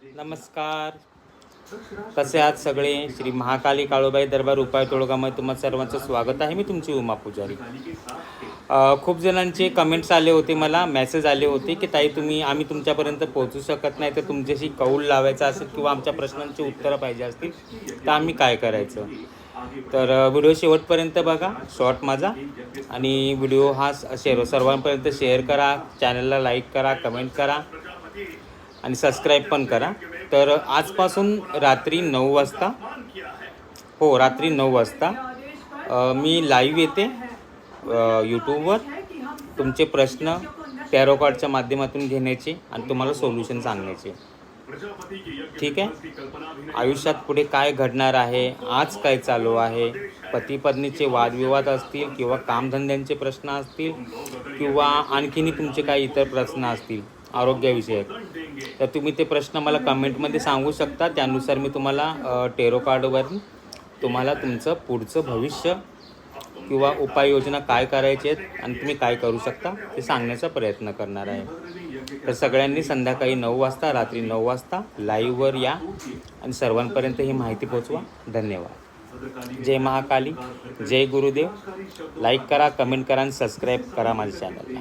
नमस्कार. कसे आहात सगळे? श्री महाकाली काळूबाई दरबार उपाय तोडगामध्ये तुम्हा सर्वांचं स्वागत आहे. मी तुमची उमा पुजारी. खूप जणांचे कमेंट्स आले होते, मला मेसेज आले होते की ताई आम्ही तुमच्यापर्यंत पोहोचू शकत नाही, तर तुमच्याशी कौल लावायचा असेल किंवा आमच्या प्रश्नांची उत्तरं पाहिजे असतील तर आम्ही काय करायचं. तर व्हिडिओ शेवटपर्यंत बघा, शॉर्ट माझा, आणि व्हिडिओ हा सर्वांपर्यंत शेअर करा, चॅनलला लाईक करा, कमेंट करा आणि सबस्क्राईब पण करा. तर आजपासून रात्री 9 वाजता, रात्री 9 वाजता मी लाईव्ह येते यूट्यूबवर. तुमचे प्रश्न टॅरो कार्डच्या माध्यमातून घेण्याचे आणि तुम्हाला सोल्युशन सांगण्याचे. ठीक आहे. आयुष्यात पुढे काय घडणार आहे, आज काय चालू आहे, पती पत्नीचे वादविवाद असतील किंवा कामधंद्यांचे प्रश्न असतील किंवा आणखीनही तुमचे काही इतर प्रश्न असतील आरोग्याविषयक, तर तुम्ही ते प्रश्न मला कमेंटमध्ये सांगू शकता. त्यानुसार मी तुम्हाला टेरो कार्डवरून तुम्हाला तुमचं पुढचं भविष्य किंवा उपाययोजना काय करायची आहेत आणि तुम्ही काय करू शकता ते सांगण्याचा प्रयत्न करणार आहे. तर सगळ्यांनी संध्याकाळी 9 वाजता, रात्री 9 वाजता लाईव्हवर या आणि सर्वांपर्यंत ही माहिती पोचवा. धन्यवाद. जय महाकाली, जय गुरुदेव. लाईक करा, कमेंट करा आणि सबस्क्राईब करा माझ्या चॅनलला.